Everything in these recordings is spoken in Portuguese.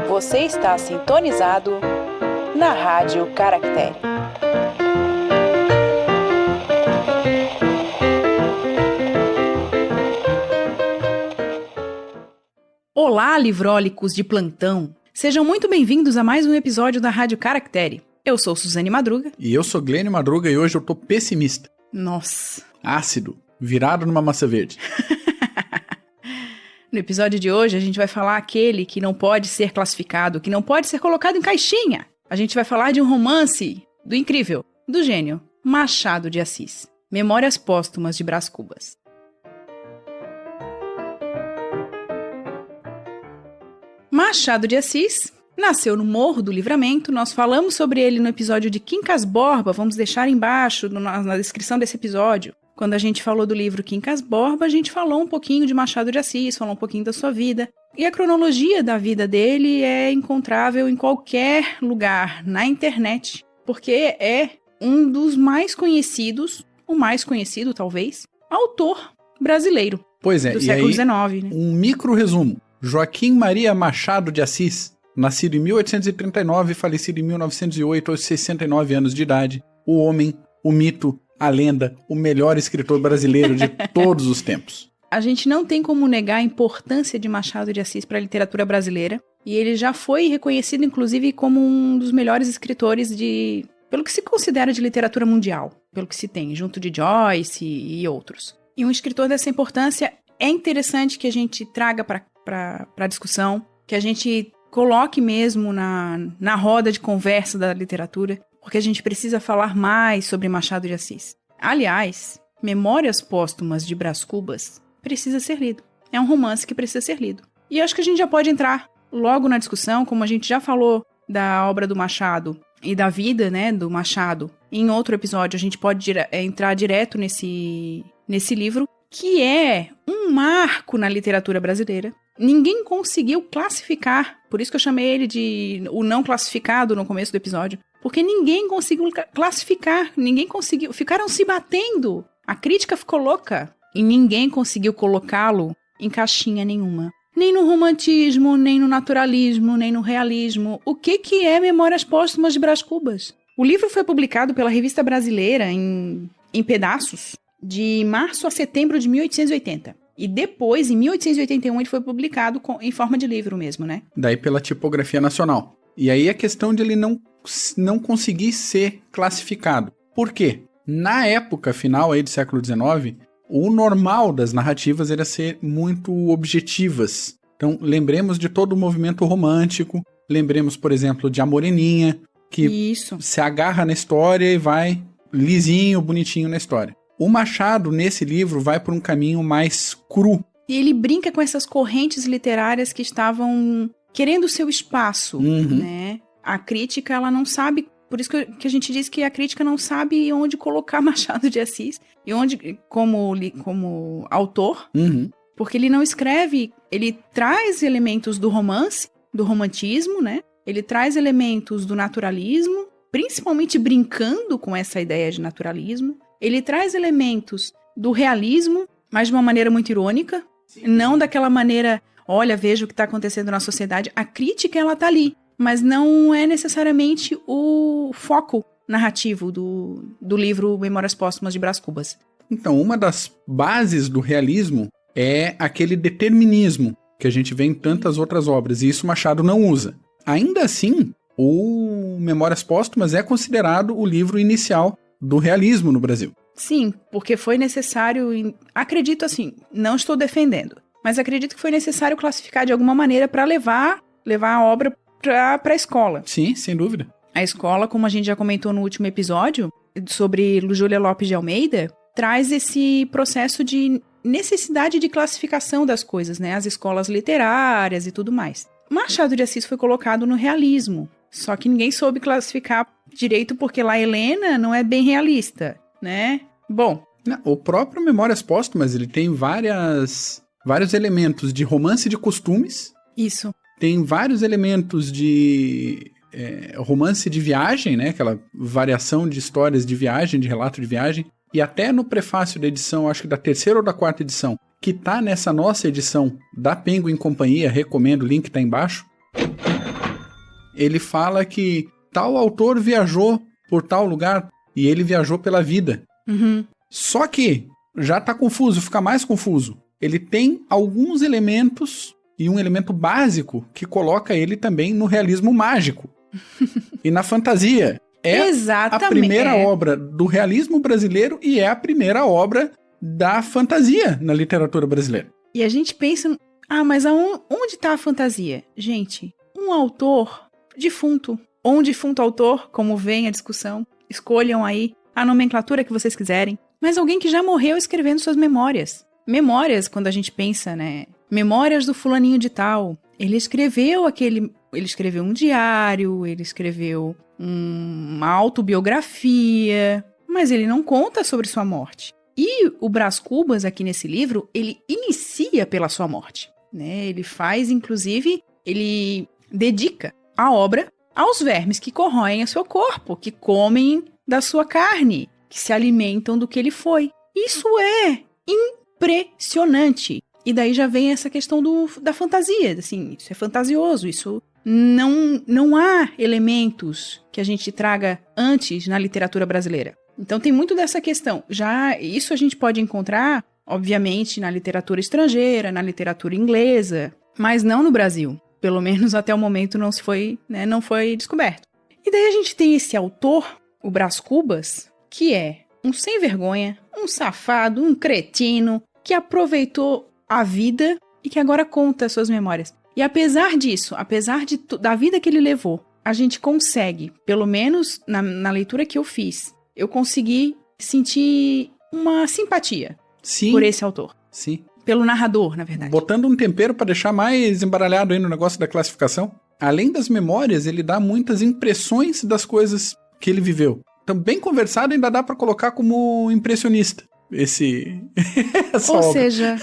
Você está sintonizado na Rádio Caractere. Olá, livrólicos de plantão! Sejam muito bem-vindos a mais um episódio da Rádio Caractere. Eu sou Suzane Madruga. E eu sou Glênio Madruga e hoje eu tô pessimista. Nossa! Ácido, virado numa maçã verde. No episódio de hoje, a gente vai falar aquele que não pode ser classificado, que não pode ser colocado em caixinha. A gente vai falar de um romance do incrível, do gênio, Machado de Assis. Memórias Póstumas de Brás Cubas. Machado de Assis nasceu no Morro do Livramento. Nós falamos sobre ele no episódio de Quincas Borba. Vamos deixar embaixo na descrição desse episódio. Quando a gente falou do livro Quincas Borba, a gente falou um pouquinho de Machado de Assis, falou um pouquinho da sua vida. E a cronologia da vida dele é encontrável em qualquer lugar na internet, porque é um dos mais conhecidos, o mais conhecido talvez, autor brasileiro do século XIX. Né? Um micro resumo. Joaquim Maria Machado de Assis, nascido em 1839 e falecido em 1908, aos 69 anos de idade, o homem, o mito, a lenda, o melhor escritor brasileiro de todos os tempos. A gente não tem como negar a importância de Machado de Assis para a literatura brasileira, e ele já foi reconhecido, inclusive, como um dos melhores escritores pelo que se considera de literatura mundial, pelo que se tem, junto de Joyce e outros. E um escritor dessa importância é interessante que a gente traga para a discussão, que a gente coloque mesmo na roda de conversa da literatura, porque a gente precisa falar mais sobre Machado de Assis. Aliás, Memórias Póstumas de Brás Cubas precisa ser lido. É um romance que precisa ser lido. E acho que a gente já pode entrar logo na discussão, como a gente já falou da obra do Machado e da vida, né, do Machado. Em outro episódio, a gente pode entrar direto nesse livro, que é um marco na literatura brasileira. Ninguém conseguiu classificar, por isso que eu chamei ele de o não classificado no começo do episódio, porque ninguém conseguiu classificar, ninguém conseguiu, ficaram se batendo. A crítica ficou louca e ninguém conseguiu colocá-lo em caixinha nenhuma. Nem no romantismo, nem no naturalismo, nem no realismo. O que é Memórias Póstumas de Brás Cubas? O livro foi publicado pela Revista Brasileira em pedaços de março a setembro de 1880. E depois, em 1881, ele foi publicado em forma de livro mesmo, né? Daí pela Tipografia Nacional. E aí a questão de ele não conseguir ser classificado. Por quê? Na época final aí do século XIX, o normal das narrativas era ser muito objetivas. Então, lembremos de todo o movimento romântico, lembremos, por exemplo, de A Moreninha, que se agarra na história e vai lisinho, bonitinho na história. O Machado, nesse livro, vai por um caminho mais cru. E ele brinca com essas correntes literárias que estavam querendo o seu espaço, né? A crítica, ela não sabe... Por isso que a gente diz que a crítica não sabe onde colocar Machado de Assis. E onde, como autor, porque ele não escreve... Ele traz elementos do romance, do romantismo, né? Ele traz elementos do naturalismo, principalmente brincando com essa ideia de naturalismo. Ele traz elementos do realismo, mas de uma maneira muito irônica. Sim. Não daquela maneira, olha, veja o que está acontecendo na sociedade. A crítica, ela está ali, mas não é necessariamente o foco narrativo do livro Memórias Póstumas de Brás Cubas. Então, uma das bases do realismo é aquele determinismo que a gente vê em tantas outras obras, e isso Machado não usa. Ainda assim, o Memórias Póstumas é considerado o livro inicial do realismo no Brasil. Sim, porque foi necessário, acredito assim, não estou defendendo, mas acredito que foi necessário classificar de alguma maneira para levar a obra para a escola. Sim, sem dúvida. A escola, como a gente já comentou no último episódio, sobre Júlia Lopes de Almeida, traz esse processo de necessidade de classificação das coisas, né? As escolas literárias e tudo mais. Machado de Assis foi colocado no realismo, só que ninguém soube classificar direito porque lá Helena não é bem realista, né? Bom... O próprio Memórias Póstumas, ele tem vários elementos de romance de costumes. Isso. Tem vários elementos de romance de viagem, né? Aquela variação de histórias de viagem, de relato de viagem. e até no prefácio da edição, acho que da 3ª ou da 4ª edição, que tá nessa nossa edição da Penguin Companhia, recomendo, o link tá embaixo, ele fala que tal autor viajou por tal lugar e ele viajou pela vida. Uhum. Só que já tá confuso, fica mais confuso. Ele tem alguns elementos e um elemento básico que coloca ele também no realismo mágico e na fantasia. É Exatamente. a primeira obra do realismo brasileiro e é a primeira obra da fantasia na literatura brasileira. E a gente pensa, mas onde está a fantasia? Gente, um autor defunto, ou um defunto autor, como vem a discussão, escolham aí a nomenclatura que vocês quiserem, mas alguém que já morreu escrevendo suas memórias. Memórias, quando a gente pensa, né? Memórias do fulaninho de tal. Ele escreveu um diário, ele escreveu uma autobiografia, mas ele não conta sobre sua morte. E o Brás Cubas, aqui nesse livro, ele inicia pela sua morte, né? Ele faz, inclusive, ele dedica a obra aos vermes que corroem o seu corpo, que comem da sua carne, que se alimentam do que ele foi. Isso é impressionante. E daí já vem essa questão da fantasia, assim, isso é fantasioso, isso não há elementos que a gente traga antes na literatura brasileira. Então tem muito dessa questão. Já isso a gente pode encontrar, obviamente, na literatura estrangeira, na literatura inglesa, mas não no Brasil. Pelo menos até o momento não foi descoberto. E daí a gente tem esse autor, o Brás Cubas, que é um sem vergonha, um safado, um cretino, que aproveitou a vida e que agora conta suas memórias. E apesar disso, da vida que ele levou, a gente consegue, pelo menos na leitura que eu fiz, eu consegui sentir uma simpatia por esse autor. Sim. Pelo narrador, na verdade. Botando um tempero para deixar mais embaralhado aí no negócio da classificação. Além das memórias, ele dá muitas impressões das coisas que ele viveu. Então, bem conversado, ainda dá para colocar como impressionista. Essa Ou obra. seja...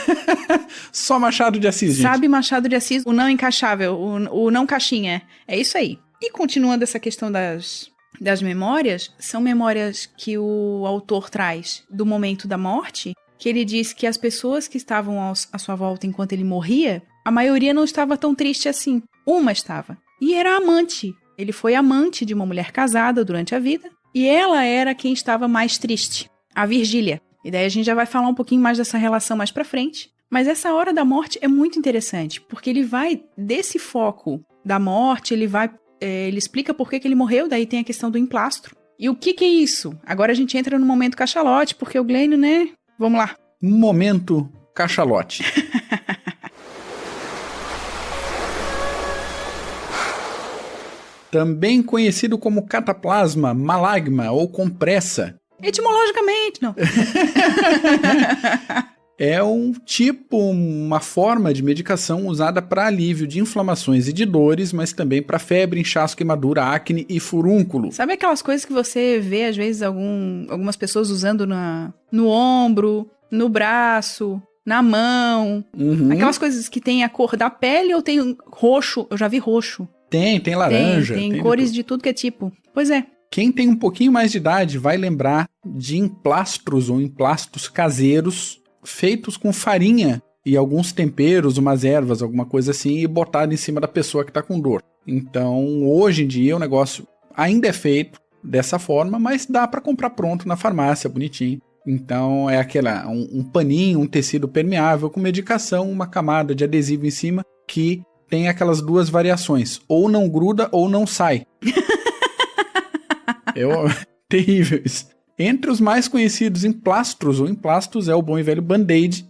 Só Machado de Assis, gente. Sabe Machado de Assis, o não encaixável, o não caixinha. É isso aí. E continuando essa questão das memórias, são memórias que o autor traz do momento da morte, que ele diz que as pessoas que estavam à sua volta enquanto ele morria, a maioria não estava tão triste assim. Uma estava. E era amante. Ele foi amante de uma mulher casada durante a vida, e ela era quem estava mais triste, a Virgília. E daí a gente já vai falar um pouquinho mais dessa relação mais pra frente. Mas essa hora da morte é muito interessante, porque ele vai desse foco da morte, ele explica por que ele morreu, daí tem a questão do emplastro. E o que é isso? Agora a gente entra no momento cachalote, porque o Glênio, né? Vamos lá. Momento cachalote. Também conhecido como cataplasma, malagma ou compressa. Etimologicamente, não. É uma forma de medicação usada para alívio de inflamações e de dores, mas também para febre, inchaço, queimadura, acne e furúnculo. Sabe aquelas coisas que você vê, às vezes, algumas pessoas usando no ombro, no braço, na mão? Uhum. Aquelas coisas que tem a cor da pele ou tem roxo? Eu já vi roxo. Tem laranja. Tem cores de tudo que é tipo. Pois é. Quem tem um pouquinho mais de idade vai lembrar de emplastros ou emplastos caseiros feitos com farinha e alguns temperos, umas ervas, alguma coisa assim, e botado em cima da pessoa que está com dor. Então, hoje em dia, o negócio ainda é feito dessa forma, mas dá para comprar pronto na farmácia, bonitinho. Então, é um paninho, um tecido permeável com medicação, uma camada de adesivo em cima que tem aquelas duas variações. Ou não gruda ou não sai. Terrível isso. Entre os mais conhecidos emplastros ou emplastos é o bom e velho Band-Aid.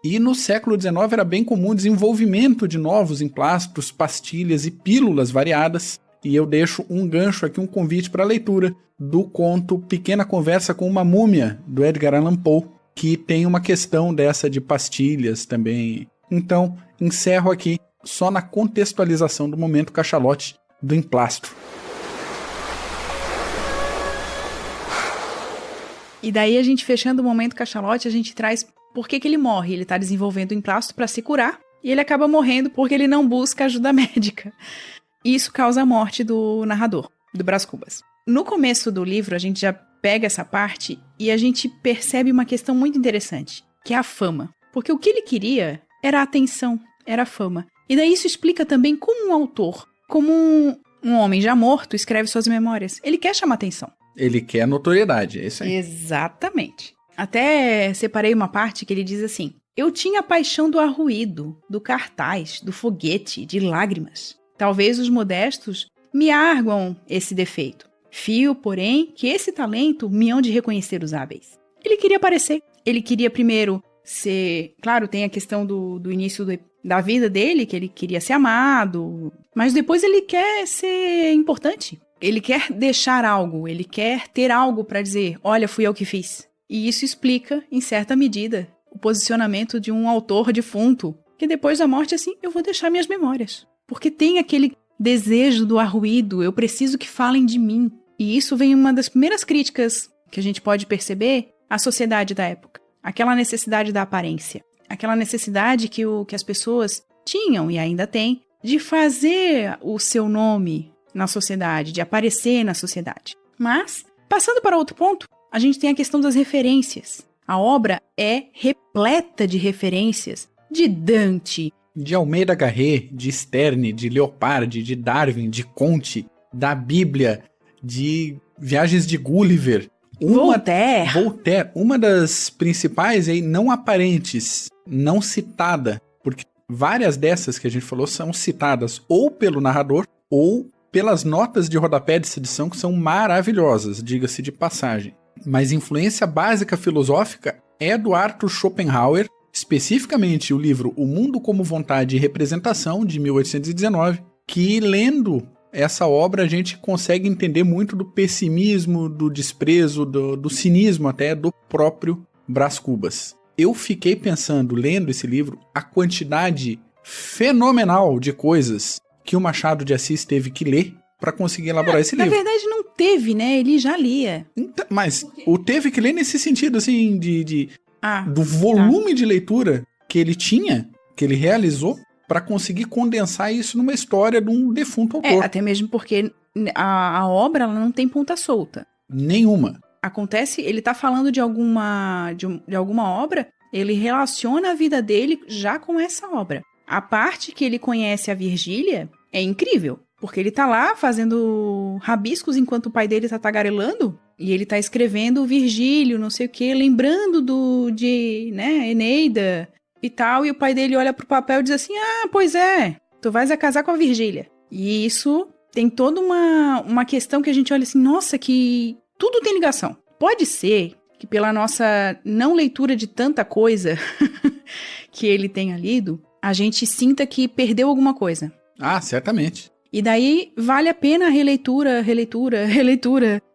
E no século XIX era bem comum o desenvolvimento de novos emplastros, pastilhas e pílulas variadas. E eu deixo um gancho aqui, um convite para a leitura do conto Pequena Conversa com uma Múmia, do Edgar Allan Poe, que tem uma questão dessa de pastilhas também. Então, encerro aqui só na contextualização do momento cachalote do emplastro. E daí a gente, fechando o momento cachalote, a gente traz por que ele morre. Ele está desenvolvendo o emplastro para se curar e ele acaba morrendo porque ele não busca ajuda médica. Isso causa a morte do narrador, do Brás Cubas. No começo do livro, a gente já pega essa parte e a gente percebe uma questão muito interessante, que é a fama. Porque o que ele queria era a atenção, era a fama. E daí isso explica também como um autor, como um homem já morto, escreve suas memórias. Ele quer chamar atenção. Ele quer notoriedade, é isso aí. Exatamente. Até separei uma parte que ele diz assim: eu tinha a paixão do arruído, do cartaz, do foguete, de lágrimas. Talvez os modestos me arguam esse defeito. Fio, porém, que esse talento me hão de reconhecer os hábeis. Ele queria aparecer. Ele queria primeiro ser... Claro, tem a questão do início da vida dele, que ele queria ser amado. Mas depois ele quer ser importante. Ele quer deixar algo. Ele quer ter algo para dizer, olha, fui eu que fiz. E isso explica, em certa medida, o posicionamento de um autor defunto. Que depois da morte, assim, eu vou deixar minhas memórias. Porque tem aquele desejo do arruído, eu preciso que falem de mim. E isso vem uma das primeiras críticas que a gente pode perceber à sociedade da época. Aquela necessidade da aparência. Aquela necessidade que as pessoas tinham e ainda têm de fazer o seu nome na sociedade, de aparecer na sociedade. Mas, passando para outro ponto, a gente tem a questão das referências. A obra é repleta de referências de Dante, de Almeida Garrett, de Sterne, de Leopardi, de Darwin, de Comte, da Bíblia, de Viagens de Gulliver. Voltaire. Uma das principais aí, não aparentes, não citada, porque várias dessas que a gente falou são citadas ou pelo narrador ou pelas notas de rodapé dessa edição, que são maravilhosas, diga-se de passagem. Mas influência básica filosófica é do Arthur Schopenhauer, especificamente o livro O Mundo como Vontade e Representação, de 1819, que lendo essa obra a gente consegue entender muito do pessimismo, do desprezo, do cinismo até do próprio Brás Cubas. Eu fiquei pensando, lendo esse livro, a quantidade fenomenal de coisas que o Machado de Assis teve que ler para conseguir elaborar esse livro. Na verdade não teve, né? Ele já lia. Então, mas o teve que ler nesse sentido, assim, do volume de leitura que ele tinha, que ele realizou, para conseguir condensar isso numa história de um defunto autor. Até mesmo porque a obra ela não tem ponta solta. Nenhuma. Acontece, ele tá falando de alguma obra, ele relaciona a vida dele já com essa obra. A parte que ele conhece a Virgília é incrível, porque ele tá lá fazendo rabiscos enquanto o pai dele tá tagarelando, e ele tá escrevendo Virgílio, não sei o quê, lembrando de Eneida e tal, e o pai dele olha pro papel e diz assim, pois é, tu vais a casar com a Virgília. E isso tem toda uma questão que a gente olha assim, nossa, que tudo tem ligação. Pode ser que pela nossa não leitura de tanta coisa que ele tenha lido, a gente sinta que perdeu alguma coisa. Certamente. E daí vale a pena a releitura.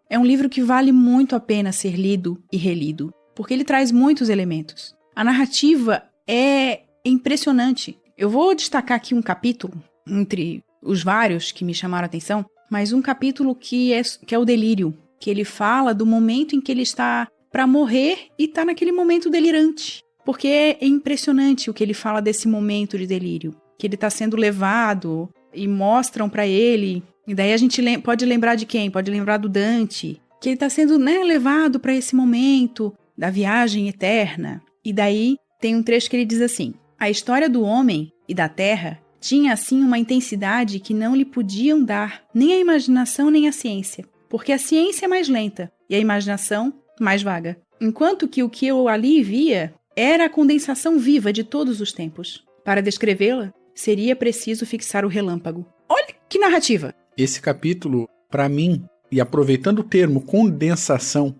É um livro que vale muito a pena ser lido e relido, porque ele traz muitos elementos. A narrativa é impressionante. Eu vou destacar aqui um capítulo, entre os vários que me chamaram a atenção, mas um capítulo que é o delírio, que ele fala do momento em que ele está para morrer e está naquele momento delirante. Porque é impressionante o que ele fala desse momento de delírio, que ele está sendo levado e mostram para ele, e daí a gente pode lembrar de quem? Pode lembrar do Dante, que ele está sendo levado para esse momento da viagem eterna. E daí tem um trecho que ele diz assim, a história do homem e da terra tinha assim uma intensidade que não lhe podiam dar nem a imaginação nem a ciência, porque a ciência é mais lenta e a imaginação mais vaga, enquanto que o que eu ali via era a condensação viva de todos os tempos. Para descrevê-la, seria preciso fixar o relâmpago. Olha que narrativa! Esse capítulo, para mim, e aproveitando o termo condensação,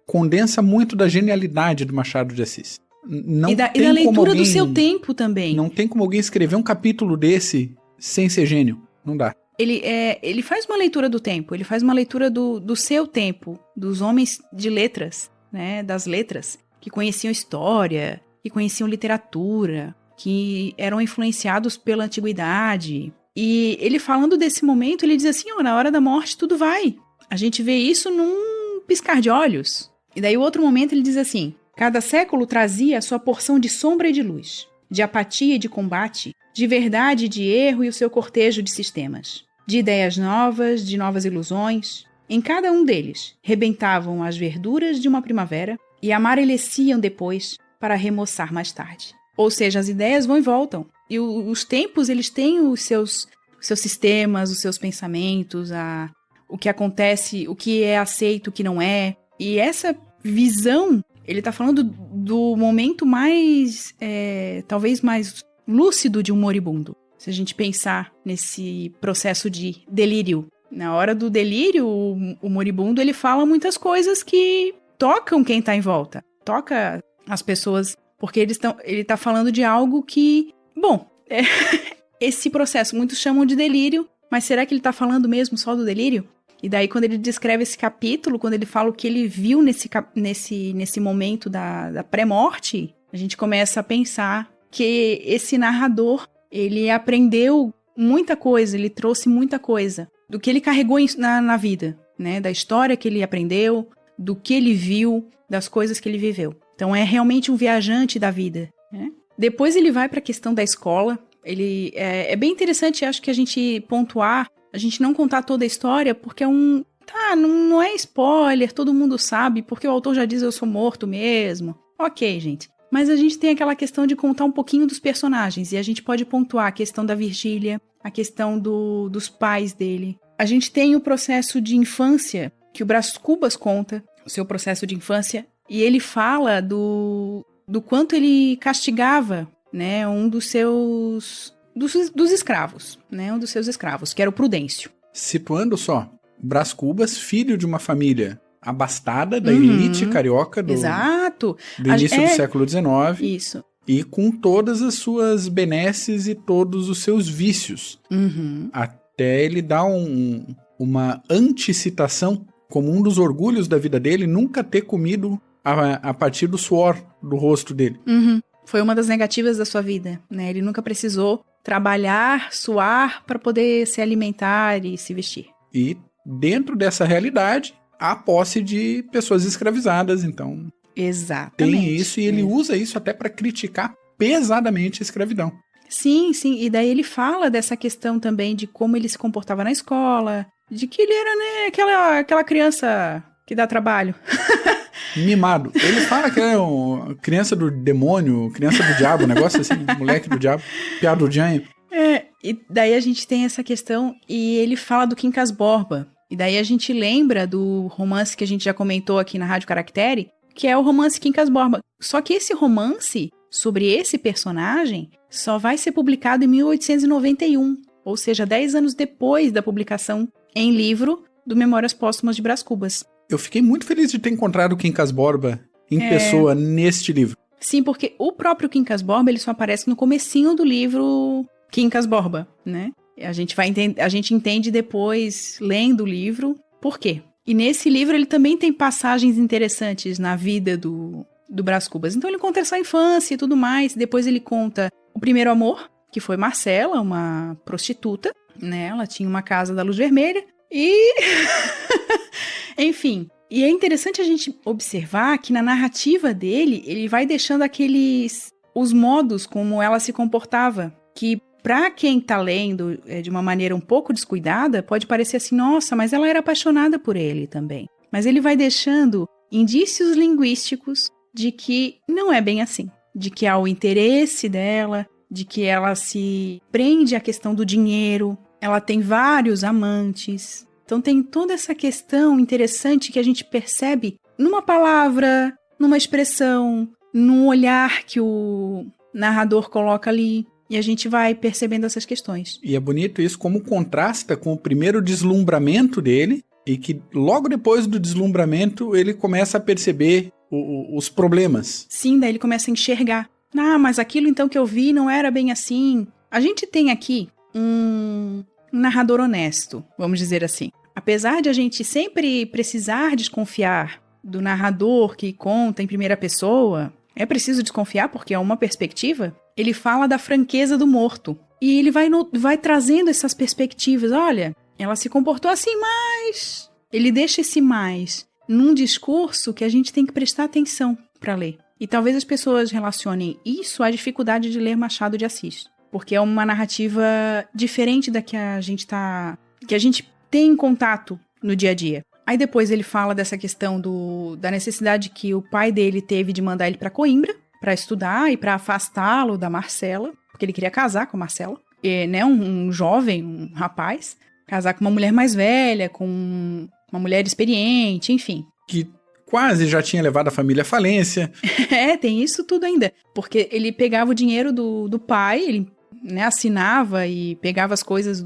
condensa muito da genialidade do Machado de Assis. Não e da leitura do seu tempo também. Não tem como alguém escrever um capítulo desse sem ser gênio. Não dá. Ele faz uma leitura do tempo, ele faz uma leitura do seu tempo, dos homens de letras, né, das letras, que conheciam história, que conheciam literatura, que eram influenciados pela antiguidade. E ele falando desse momento, ele diz assim, na hora da morte tudo vai. A gente vê isso num piscar de olhos. E daí o outro momento ele diz assim, cada século trazia a sua porção de sombra e de luz, de apatia e de combate, de verdade e de erro e o seu cortejo de sistemas, de ideias novas, de novas ilusões. Em cada um deles, rebentavam as verduras de uma primavera e amareleciam depois para remoçar mais tarde. Ou seja, as ideias vão e voltam. E os tempos, eles têm os seus sistemas, os seus pensamentos, o que acontece, o que é aceito, o que não é. E essa visão, ele está falando do momento mais, talvez mais lúcido de um moribundo. Se a gente pensar nesse processo de delírio. Na hora do delírio, o moribundo, ele fala muitas coisas que tocam quem está em volta. Toca as pessoas, porque ele está falando de algo que... Bom, esse processo, muitos chamam de delírio, mas será que ele está falando mesmo só do delírio? E daí, quando ele descreve esse capítulo, quando ele fala o que ele viu nesse momento da pré-morte, a gente começa a pensar que esse narrador, ele aprendeu muita coisa, ele trouxe muita coisa do que ele carregou na vida, né? Da história que ele aprendeu, do que ele viu, das coisas que ele viveu. Então, é realmente um viajante da vida, né? Depois ele vai para a questão da escola. Ele é bem interessante, acho que a gente pontuar, a gente não contar toda a história, porque não é spoiler, todo mundo sabe, porque o autor já diz eu sou morto mesmo. Ok, gente. Mas a gente tem aquela questão de contar um pouquinho dos personagens, e a gente pode pontuar a questão da Virgília, a questão dos pais dele. A gente tem o processo de infância, que o Brás Cubas conta, o seu processo de infância, e ele fala do quanto ele castigava, né, um dos escravos, né, um dos seus escravos, que era o Prudêncio. Situando só, Brás Cubas, filho de uma família abastada, da elite carioca do início do século XIX. Isso. E com todas as suas benesses e todos os seus vícios. Até ele dar uma anticitação, como um dos orgulhos da vida dele, nunca ter comido a partir do suor do rosto dele. Foi uma das negativas da sua vida, né? Ele nunca precisou trabalhar, suar para poder se alimentar e se vestir. E dentro dessa realidade, há posse de pessoas escravizadas, então... Exatamente. Tem isso, e ele usa isso até para criticar pesadamente a escravidão. Sim, e daí ele fala dessa questão também de como ele se comportava na escola, de que ele era, né, aquela criança que dá trabalho. Mimado. Ele fala que é uma criança do demônio, criança do diabo, um negócio assim, moleque do diabo, piada do Janho. E daí a gente tem essa questão, e ele fala do Quincas Borba. E daí a gente lembra do romance que a gente já comentou aqui na Rádio Caractere, que é o romance Quincas Borba. Só que esse romance, sobre esse personagem, só vai ser publicado em 1891, ou seja, 10 anos depois da publicação em livro do Memórias Póstumas de Brás Cubas. Eu fiquei muito feliz de ter encontrado o Quincas Borba em pessoa neste livro. Sim, porque o próprio Quincas Borba, ele só aparece no comecinho do livro Quincas Borba, né? A gente entende depois, lendo o livro, por quê. E nesse livro ele também tem passagens interessantes na vida do Brás Cubas. Então ele conta essa infância e tudo mais, depois ele conta o primeiro amor, que foi Marcela, uma prostituta, né? Ela tinha uma casa da Luz Vermelha e... Enfim, e é interessante a gente observar que na narrativa dele, ele vai deixando os modos como ela se comportava, que para quem tá lendo de uma maneira um pouco descuidada, pode parecer assim, nossa, mas ela era apaixonada por ele também. Mas ele vai deixando indícios linguísticos de que não é bem assim, de que há o interesse dela, de que ela se prende à questão do dinheiro, ela tem vários amantes. Então tem toda essa questão interessante que a gente percebe numa palavra, numa expressão, num olhar que o narrador coloca ali. E a gente vai percebendo essas questões. E é bonito isso, como contrasta com o primeiro deslumbramento dele, e que logo depois do deslumbramento ele começa a perceber os problemas. Sim, daí ele começa a enxergar. Ah, mas aquilo então que eu vi não era bem assim. A gente tem aqui um narrador honesto, vamos dizer assim. Apesar de a gente sempre precisar desconfiar do narrador que conta em primeira pessoa, é preciso desconfiar porque é uma perspectiva, ele fala da franqueza do morto. E ele vai trazendo essas perspectivas. Olha, ela se comportou assim, mas... Ele deixa esse mais num discurso que a gente tem que prestar atenção para ler. E talvez as pessoas relacionem isso à dificuldade de ler Machado de Assis. Porque é uma narrativa diferente da que a gente tem em contato no dia a dia. Aí depois ele fala dessa questão da necessidade que o pai dele teve de mandar ele para Coimbra para estudar e para afastá-lo da Marcela, porque ele queria casar com a Marcela. E, né, um jovem, um rapaz, casar com uma mulher mais velha, com uma mulher experiente, enfim. Que quase já tinha levado a família à falência. Tem isso tudo ainda. Porque ele pegava o dinheiro do pai, ele, né, assinava e pegava as coisas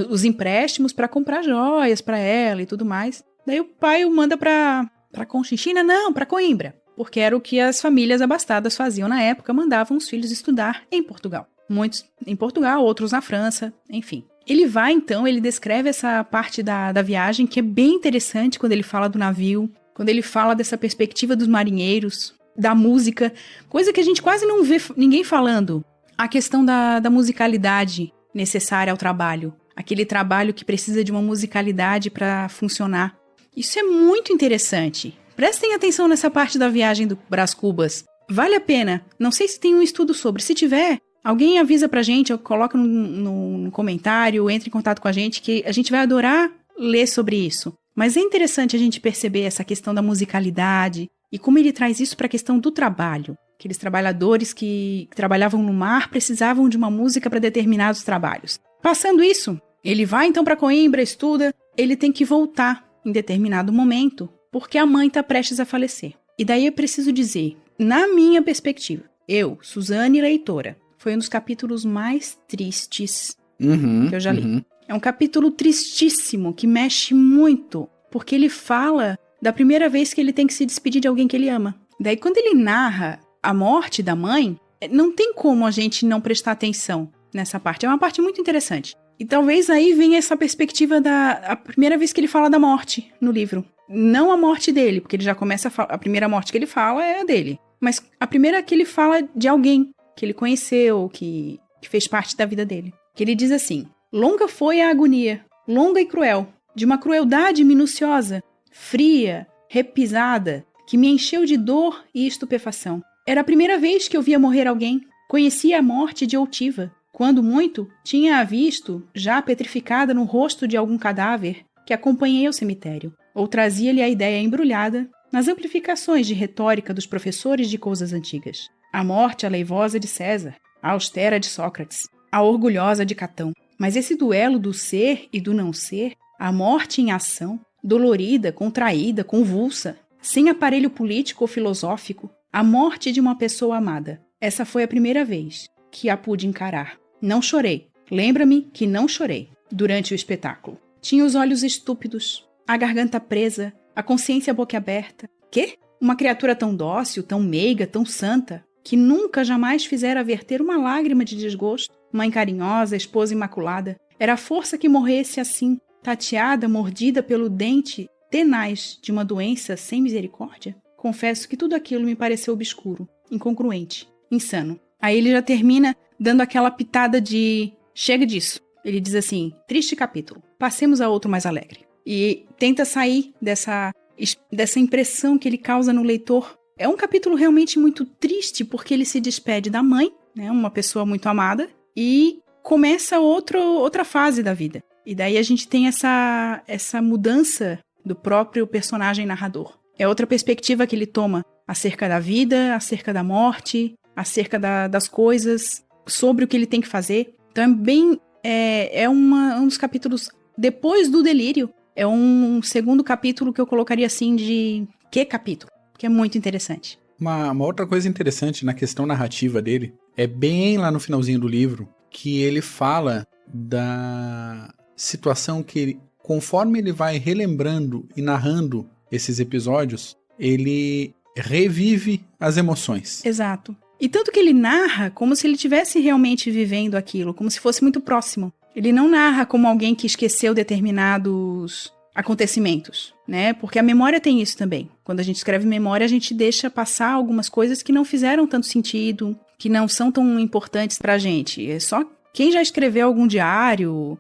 os empréstimos para comprar joias para ela e tudo mais. Daí o pai o manda pra Conchinchina, não, pra Coimbra. Porque era o que as famílias abastadas faziam na época, mandavam os filhos estudar em Portugal. Muitos em Portugal, outros na França, enfim. Ele vai, então, ele descreve essa parte da viagem, que é bem interessante quando ele fala do navio, quando ele fala dessa perspectiva dos marinheiros, da música, coisa que a gente quase não vê ninguém falando. A questão da musicalidade necessária ao trabalho. Aquele trabalho que precisa de uma musicalidade para funcionar. Isso é muito interessante. Prestem atenção nessa parte da viagem do Brás Cubas. Vale a pena. Não sei se tem um estudo sobre. Se tiver, alguém avisa pra gente, ou coloca no comentário, entre em contato com a gente, que a gente vai adorar ler sobre isso. Mas é interessante a gente perceber essa questão da musicalidade e como ele traz isso para a questão do trabalho. Aqueles trabalhadores que trabalhavam no mar precisavam de uma música para determinados trabalhos. Passando isso, ele vai então para Coimbra, estuda, ele tem que voltar em determinado momento, porque a mãe está prestes a falecer. E daí eu preciso dizer, na minha perspectiva, eu, Suzane leitora, foi um dos capítulos mais tristes que eu já li. É um capítulo tristíssimo, que mexe muito, porque ele fala da primeira vez que ele tem que se despedir de alguém que ele ama. Daí quando ele narra a morte da mãe, não tem como a gente não prestar atenção nessa parte. É uma parte muito interessante. E talvez aí venha essa perspectiva a primeira vez que ele fala da morte no livro. Não a morte dele, porque ele já começa a falar, a primeira morte que ele fala é a dele. Mas a primeira que ele fala de alguém que ele conheceu, que fez parte da vida dele. Que ele diz assim: longa foi a agonia, longa e cruel, de uma crueldade minuciosa, fria, repisada, que me encheu de dor e estupefação. Era a primeira vez que eu via morrer alguém. Conhecia a morte de outiva. Quando muito, tinha-a visto, já petrificada no rosto de algum cadáver, que acompanhei ao cemitério. Ou trazia-lhe a ideia embrulhada nas amplificações de retórica dos professores de coisas antigas. A morte aleivosa de César, a austera de Sócrates, a orgulhosa de Catão. Mas esse duelo do ser e do não ser, a morte em ação, dolorida, contraída, convulsa, sem aparelho político ou filosófico, a morte de uma pessoa amada. Essa foi a primeira vez que a pude encarar. Não chorei. Lembra-me que não chorei durante o espetáculo. Tinha os olhos estúpidos, a garganta presa, a consciência boquiaberta. Quê? Uma criatura tão dócil, tão meiga, tão santa, que nunca jamais fizera verter uma lágrima de desgosto. Mãe carinhosa, esposa imaculada. Era a força que morresse assim, tateada, mordida pelo dente tenaz de uma doença sem misericórdia? Confesso que tudo aquilo me pareceu obscuro, incongruente, insano. Aí ele já termina dando aquela pitada de chega disso. Ele diz assim: triste capítulo, passemos a outro mais alegre. E tenta sair dessa impressão que ele causa no leitor. É um capítulo realmente muito triste, porque ele se despede da mãe, né, uma pessoa muito amada, e começa outra fase da vida. E daí a gente tem essa mudança do próprio personagem narrador. É outra perspectiva que ele toma acerca da vida, acerca da morte, acerca das coisas, sobre o que ele tem que fazer. Também é um dos capítulos, depois do delírio, é um segundo capítulo que eu colocaria assim de que capítulo? Que é muito interessante. Uma outra coisa interessante na questão narrativa dele, é bem lá no finalzinho do livro, que ele fala da situação que, conforme ele vai relembrando e narrando esses episódios, ele revive as emoções. Exato. E tanto que ele narra como se ele estivesse realmente vivendo aquilo, como se fosse muito próximo. Ele não narra como alguém que esqueceu determinados acontecimentos, né? Porque a memória tem isso também. Quando a gente escreve memória, a gente deixa passar algumas coisas que não fizeram tanto sentido, que não são tão importantes pra gente. É só quem já escreveu algum diário,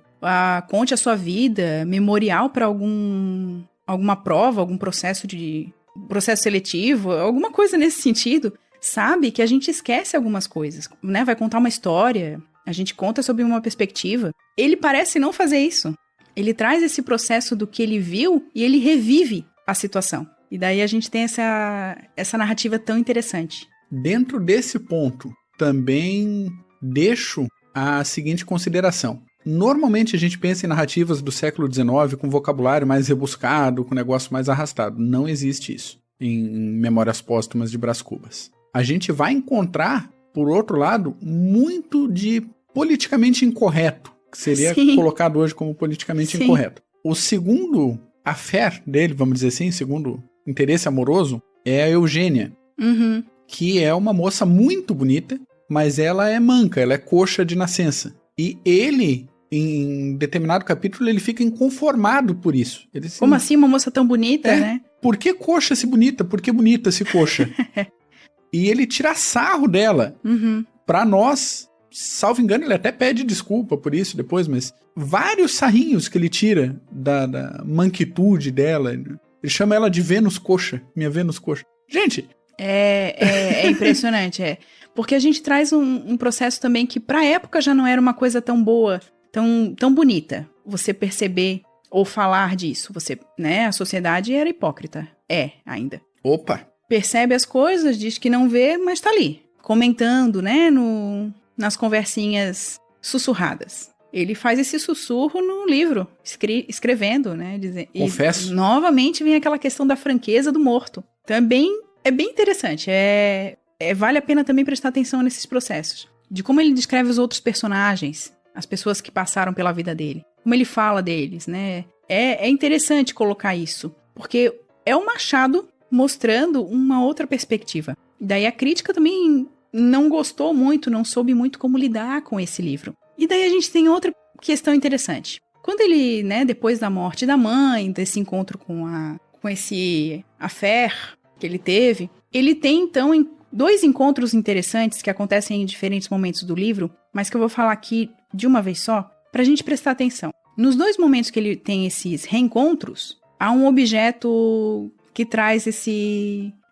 conte a sua vida, memorial para alguma prova, algum processo seletivo, alguma coisa nesse sentido, sabe que a gente esquece algumas coisas, né? Vai contar uma história, a gente conta sob uma perspectiva. Ele parece não fazer isso. Ele traz esse processo do que ele viu e ele revive a situação. E daí a gente tem essa narrativa tão interessante. Dentro desse ponto, também deixo a seguinte consideração. Normalmente a gente pensa em narrativas do século XIX com vocabulário mais rebuscado, com negócio mais arrastado. Não existe isso em Memórias Póstumas de Brás Cubas. A gente vai encontrar, por outro lado, muito de politicamente incorreto, que seria colocado hoje como politicamente incorreto. O segundo affair dele, vamos dizer assim, segundo interesse amoroso, é a Eugênia, que é uma moça muito bonita, mas ela é manca, ela é coxa de nascença. E ele, em determinado capítulo, ele fica inconformado por isso. Ele, assim, como assim uma moça tão bonita, né? Por que coxa se bonita? Por que bonita se coxa? E ele tira sarro dela. Pra nós, salvo engano, ele até pede desculpa por isso depois, mas vários sarrinhos que ele tira da manquitude dela. Ele chama ela de Vênus coxa, minha Vênus coxa. Gente... É impressionante, porque a gente traz um processo também que pra época já não era uma coisa tão boa, tão bonita, você perceber ou falar disso. Você, né, a sociedade era hipócrita. Ainda. Opa! Percebe as coisas, diz que não vê, mas tá ali, comentando, né, nas conversinhas sussurradas. Ele faz esse sussurro no livro, escrevendo, né? Confesso. E, novamente vem aquela questão da franqueza do morto. Também é bem interessante, vale a pena também prestar atenção nesses processos. De como ele descreve os outros personagens, as pessoas que passaram pela vida dele. Como ele fala deles, né? É interessante colocar isso, porque é o Machado mostrando uma outra perspectiva. Daí a crítica também não gostou muito, não soube muito como lidar com esse livro. E daí a gente tem outra questão interessante. Quando ele, né, depois da morte da mãe, desse encontro com esse affair que ele teve, ele tem então 2 encontros interessantes que acontecem em diferentes momentos do livro, mas que eu vou falar aqui de uma vez só, pra gente prestar atenção. Nos 2 momentos que ele tem esses reencontros, há um objeto que traz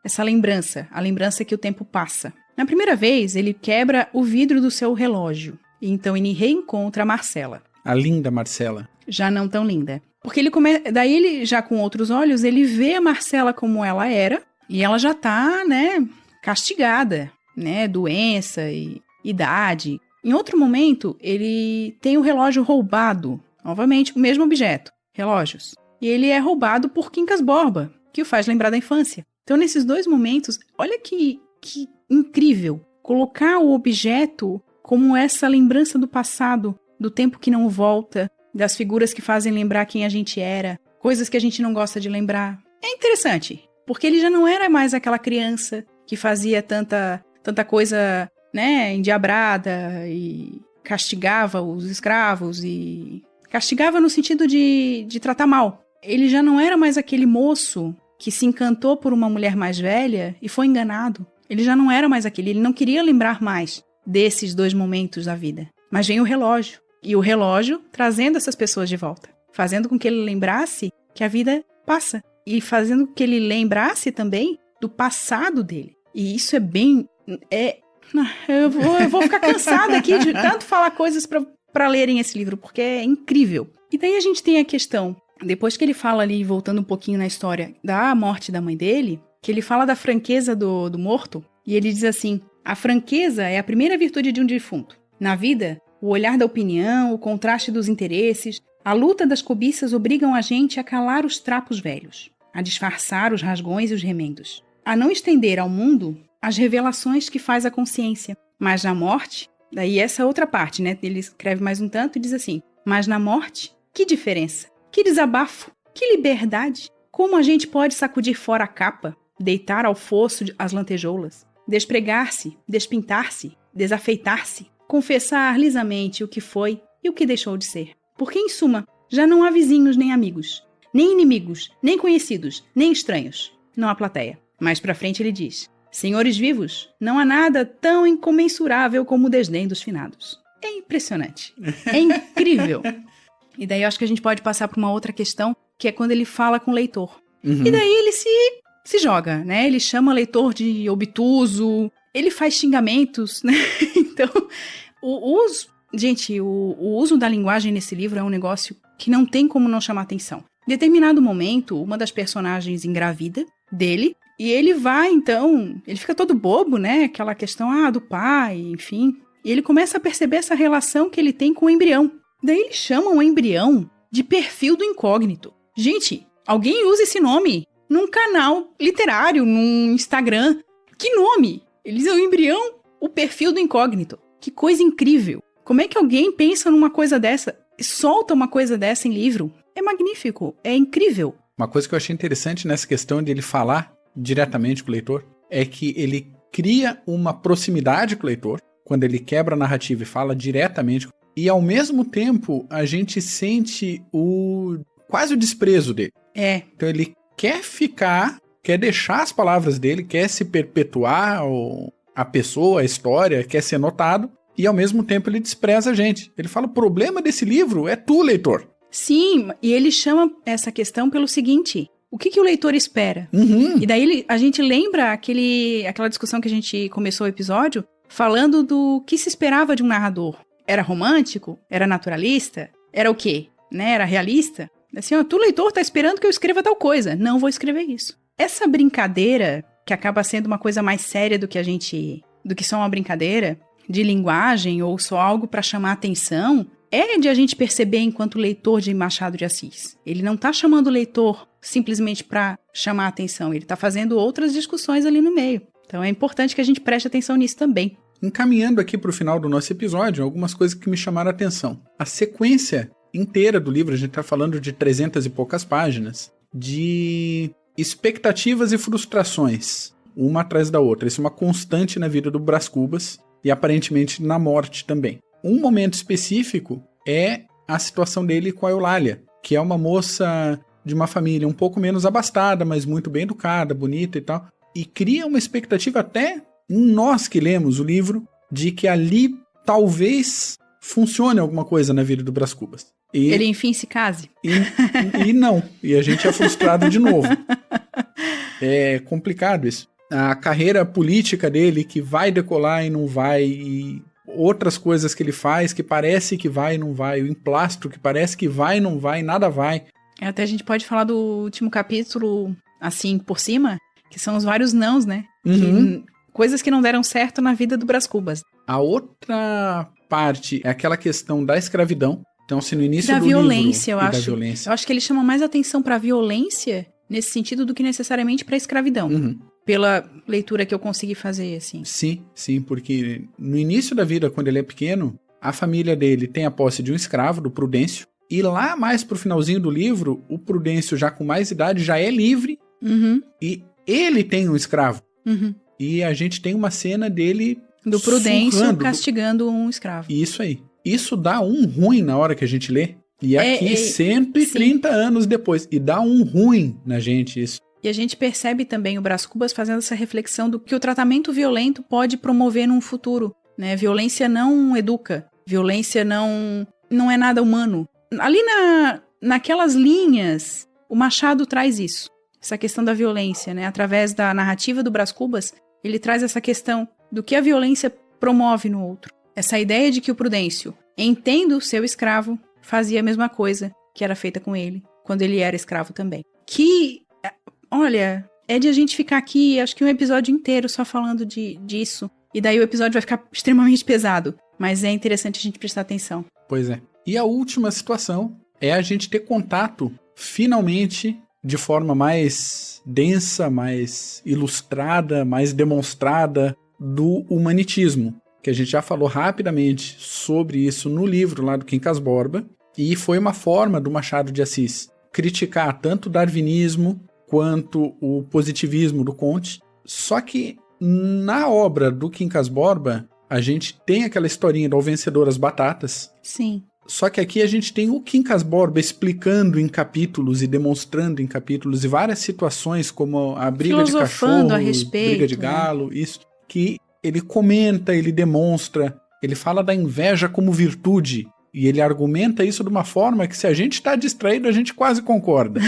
essa lembrança, a lembrança que o tempo passa. Na primeira vez, ele quebra o vidro do seu relógio, e então ele reencontra a Marcela. A linda Marcela. Já não tão linda. Porque daí ele, já com outros olhos, ele vê a Marcela como ela era, e ela já tá, né, castigada, né, doença e idade. Em outro momento, ele tem o relógio roubado. Novamente, o mesmo objeto, relógios. E ele é roubado por Quincas Borba, que o faz lembrar da infância. Então, nesses 2 momentos, olha que incrível. Colocar o objeto como essa lembrança do passado, do tempo que não volta, das figuras que fazem lembrar quem a gente era, coisas que a gente não gosta de lembrar. É interessante. Porque ele já não era mais aquela criança que fazia tanta coisa, né, endiabrada e castigava os escravos e castigava no sentido de tratar mal. Ele já não era mais aquele moço que se encantou por uma mulher mais velha e foi enganado. Ele já não era mais aquele, ele não queria lembrar mais desses 2 momentos da vida. Mas vem o relógio, e o relógio trazendo essas pessoas de volta, fazendo com que ele lembrasse que a vida passa. E fazendo que ele lembrasse também do passado dele. E isso é bem... Eu vou ficar cansada aqui de tanto falar coisas para lerem esse livro, porque é incrível. E daí a gente tem a questão, depois que ele fala ali, voltando um pouquinho na história da morte da mãe dele, que ele fala da franqueza do morto, e ele diz assim: a franqueza é a primeira virtude de um defunto. Na vida, o olhar da opinião, o contraste dos interesses, a luta das cobiças obrigam a gente a calar os trapos velhos, a disfarçar os rasgões e os remendos, a não estender ao mundo as revelações que faz a consciência. Mas na morte, daí essa outra parte, né? Ele escreve mais um tanto e diz assim: mas na morte, que diferença, que desabafo, que liberdade! Como a gente pode sacudir fora a capa, deitar ao fosso as lantejoulas, despregar-se, despintar-se, desafeitar-se, confessar lisamente o que foi e o que deixou de ser. Porque, em suma, já não há vizinhos nem amigos, nem inimigos, nem conhecidos, nem estranhos. Não há plateia. Mais pra frente ele diz: senhores vivos, não há nada tão incomensurável como o desdém dos finados. É impressionante. É incrível. E daí eu acho que a gente pode passar para uma outra questão, que é quando ele fala com o leitor. E daí ele se joga, né? Ele chama o leitor de obtuso, ele faz xingamentos, né? Então, o uso da linguagem nesse livro é um negócio que não tem como não chamar atenção. Em determinado momento, uma das personagens engravida dele, e ele vai, então, ele fica todo bobo, né? Aquela questão, do pai, enfim. E ele começa a perceber essa relação que ele tem com o embrião. Daí eles chamam o embrião de perfil do incógnito. Gente, alguém usa esse nome num canal literário, num Instagram. Que nome? Eles dizem o embrião, o perfil do incógnito. Que coisa incrível. Como é que alguém pensa numa coisa dessa? Solta uma coisa dessa em livro? É magnífico, é incrível. Uma coisa que eu achei interessante nessa questão de ele falar diretamente com o leitor é que ele cria uma proximidade com o leitor, quando ele quebra a narrativa e fala diretamente, e ao mesmo tempo a gente sente quase o desprezo dele. Então ele quer deixar as palavras dele, quer se perpetuar a pessoa, a história, quer ser notado, e ao mesmo tempo ele despreza a gente. Ele fala, o problema desse livro é tu, leitor. Sim, e ele chama essa questão pelo seguinte: o que o leitor espera? E daí a gente lembra aquela discussão que a gente começou o episódio, falando do que se esperava de um narrador. Era romântico? Era naturalista? Era o quê? Né? Era realista? Assim, tu, leitor, tá esperando que eu escreva tal coisa. Não vou escrever isso. Essa brincadeira, que acaba sendo uma coisa mais séria do que só uma brincadeira de linguagem ou só algo para chamar atenção, é de a gente perceber enquanto leitor de Machado de Assis. Ele não tá chamando o leitor simplesmente para chamar atenção, ele tá fazendo outras discussões ali no meio. Então é importante que a gente preste atenção nisso também. Encaminhando aqui para o final do nosso episódio, algumas coisas que me chamaram a atenção. A sequência inteira do livro, a gente está falando de 300 e poucas páginas, de expectativas e frustrações, uma atrás da outra. Isso é uma constante na vida do Brás Cubas e aparentemente na morte também. Um momento específico é a situação dele com a Eulália, que é uma moça de uma família um pouco menos abastada, mas muito bem educada, bonita e tal, e cria uma expectativa até em nós que lemos o livro, de que ali talvez funcione alguma coisa na vida do Brás Cubas. Ele enfim se case. E não. E a gente é frustrado de novo. É complicado isso. A carreira política dele que vai decolar e não vai, e outras coisas que ele faz que parece que vai e não vai, o emplastro que parece que vai e não vai, nada vai. Até a gente pode falar do último capítulo, assim, por cima, que são os vários nãos, né? Coisas que não deram certo na vida do Brás Cubas. A outra parte é aquela questão da escravidão. Então, se no início do violência, livro... eu acho. Eu acho que ele chama mais atenção para a violência nesse sentido do que necessariamente para a escravidão. Pela leitura que eu consegui fazer, assim. Sim, porque no início da vida, quando ele é pequeno, a família dele tem a posse de um escravo, do Prudêncio, e lá mais pro finalzinho do livro, o Prudêncio, já com mais idade, já é livre, e ele tem um escravo. E a gente tem uma cena dele do Prudêncio castigando um escravo. Isso aí. Isso dá um ruim na hora que a gente lê. E aqui, 130 anos depois. E dá um ruim na gente isso. E a gente percebe também o Brás Cubas fazendo essa reflexão do que o tratamento violento pode promover num futuro. Né? Violência não educa. Violência não é nada humano. Ali naquelas linhas, o Machado traz isso. Essa questão da violência, né? Através da narrativa do Brás Cubas, ele traz essa questão do que a violência promove no outro. Essa ideia de que o Prudêncio, entendendo o seu escravo, fazia a mesma coisa que era feita com ele, quando ele era escravo também. Que, olha, é de a gente ficar aqui, acho que um episódio inteiro só falando disso. E daí o episódio vai ficar extremamente pesado. Mas é interessante a gente prestar atenção. Pois é. E a última situação é a gente ter contato, finalmente, de forma mais densa, mais ilustrada, mais demonstrada, do humanitismo, que a gente já falou rapidamente sobre isso no livro lá do Quincas Borba, e foi uma forma do Machado de Assis criticar tanto o darwinismo quanto o positivismo do Comte. Só que na obra do Quincas Borba, a gente tem aquela historinha do Ao Vencedor as Batatas. Sim. Só que aqui a gente tem o Quincas Borba explicando em capítulos e demonstrando em capítulos e várias situações, como a briga de cachorro, a respeito, briga de galo, isso, que ele comenta, ele demonstra, ele fala da inveja como virtude, e ele argumenta isso de uma forma que, se a gente está distraído, a gente quase concorda.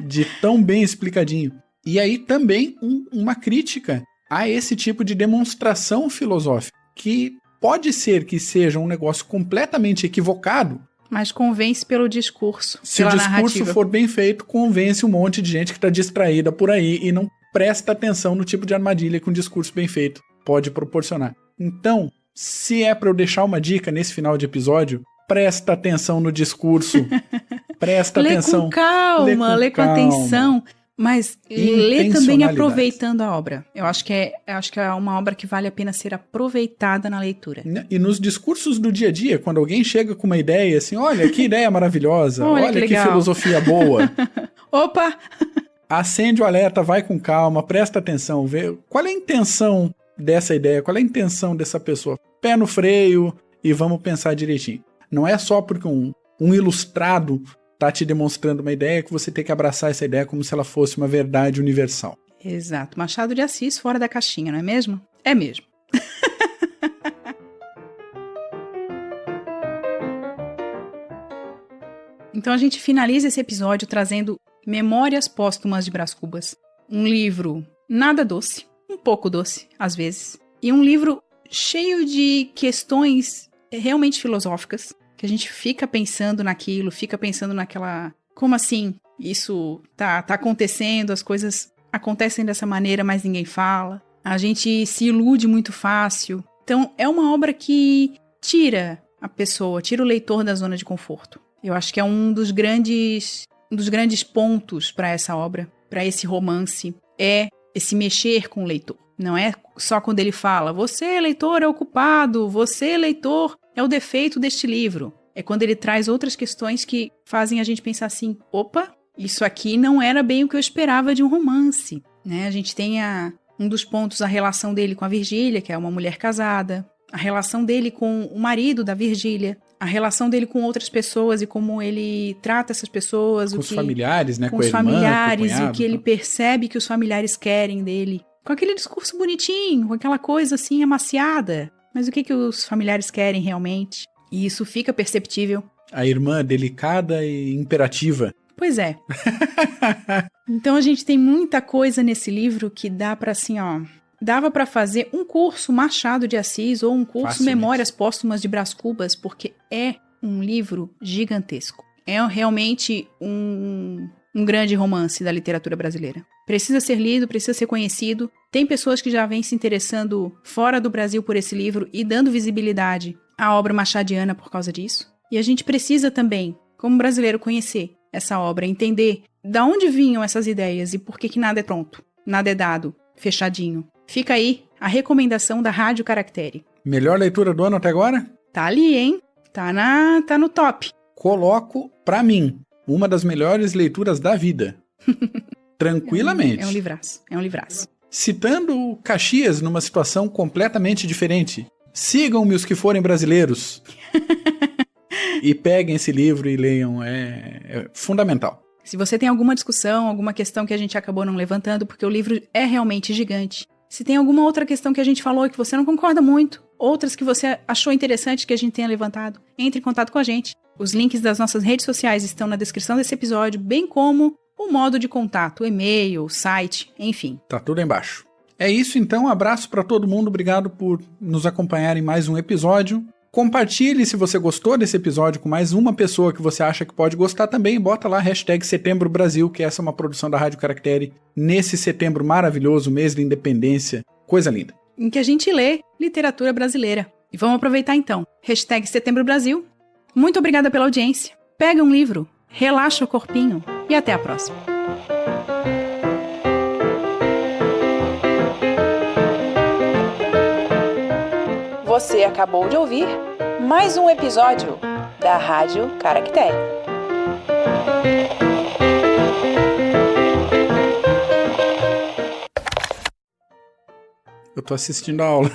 De tão bem explicadinho. E aí também uma crítica a esse tipo de demonstração filosófica, que pode ser que seja um negócio completamente equivocado, Mas convence pelo discurso, Se o pela discurso narrativa. for bem feito, convence um monte de gente que está distraída por aí e não presta atenção no tipo de armadilha que um discurso bem feito pode proporcionar. Então, se é para eu deixar uma dica nesse final de episódio, presta atenção no discurso. Presta atenção. Lê com atenção. Mas lê também aproveitando a obra. Eu acho que é uma obra que vale a pena ser aproveitada na leitura. E nos discursos do dia a dia, quando alguém chega com uma ideia assim, olha que ideia maravilhosa, olha que filosofia boa. Opa! Acende o alerta, vai com calma, presta atenção, vê qual é a intenção dessa ideia, qual é a intenção dessa pessoa. Pé no freio e vamos pensar direitinho. Não é só porque um ilustrado tá te demonstrando uma ideia que você tem que abraçar essa ideia como se ela fosse uma verdade universal. Exato. Machado de Assis fora da caixinha, não é mesmo? É mesmo. Então a gente finaliza esse episódio trazendo Memórias Póstumas de Brás Cubas. Um livro nada doce, um pouco doce, às vezes. E um livro cheio de questões realmente filosóficas, que a gente fica pensando naquilo, fica pensando naquela... Como assim? Isso tá acontecendo, as coisas acontecem dessa maneira, mas ninguém fala. A gente se ilude muito fácil. Então, é uma obra que tira a pessoa, tira o leitor da zona de conforto. Eu acho que é um dos grandes pontos para essa obra, para esse romance, é esse mexer com o leitor. Não é só quando ele fala, você, leitor, é o culpado, você, leitor, é o defeito deste livro. É quando ele traz outras questões que fazem a gente pensar assim, opa, isso aqui não era bem o que eu esperava de um romance. Né? A gente tem um dos pontos, a relação dele com a Virgília, que é uma mulher casada, a relação dele com o marido da Virgília, a relação dele com outras pessoas e como ele trata essas pessoas. Com os familiares, né? Com os familiares, e o que ele percebe que os familiares querem dele. Com aquele discurso bonitinho, com aquela coisa assim amaciada. Mas o que os familiares querem realmente? E isso fica perceptível. A irmã delicada e imperativa. Pois é. Então a gente tem muita coisa nesse livro que dá pra assim, ó... Dava pra fazer um curso Machado de Assis ou um curso Memórias Póstumas de Brás Cubas, porque é um livro gigantesco. É realmente um grande romance da literatura brasileira. Precisa ser lido, precisa ser conhecido. Tem pessoas que já vêm se interessando fora do Brasil por esse livro e dando visibilidade à obra machadiana por causa disso. E a gente precisa também, como brasileiro, conhecer essa obra, entender de onde vinham essas ideias e por que nada é pronto, nada é dado, fechadinho. Fica aí a recomendação da Rádio Caractere. Melhor leitura do ano até agora? Tá ali, hein? Tá no top. Coloco, pra mim, uma das melhores leituras da vida. Tranquilamente. É um livraço. Citando Caxias numa situação completamente diferente. Sigam-me os que forem brasileiros. E peguem esse livro e leiam. É fundamental. Se você tem alguma discussão, alguma questão que a gente acabou não levantando, porque o livro é realmente gigante. Se tem alguma outra questão que a gente falou e que você não concorda muito, outras que você achou interessante que a gente tenha levantado, entre em contato com a gente. Os links das nossas redes sociais estão na descrição desse episódio, bem como o modo de contato, e-mail, site, enfim. Tá tudo embaixo. É isso então, abraço para todo mundo, obrigado por nos acompanhar em mais um episódio. Compartilhe se você gostou desse episódio com mais uma pessoa que você acha que pode gostar também. Bota lá #SetembroBrasil, que essa é uma produção da Rádio Caractere, nesse setembro maravilhoso, mês da independência. Coisa linda. Em que a gente lê literatura brasileira. E vamos aproveitar então. #SetembroBrasil. Muito obrigada pela audiência. Pega um livro, relaxa o corpinho e até a próxima. Você acabou de ouvir mais um episódio da Rádio Caractere. Eu tô assistindo a aula.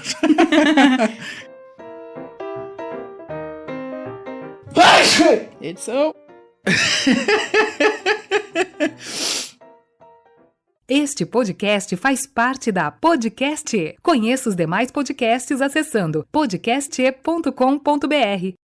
Edição. Este podcast faz parte da Podcast E. Conheça os demais podcasts acessando podcast.com.br.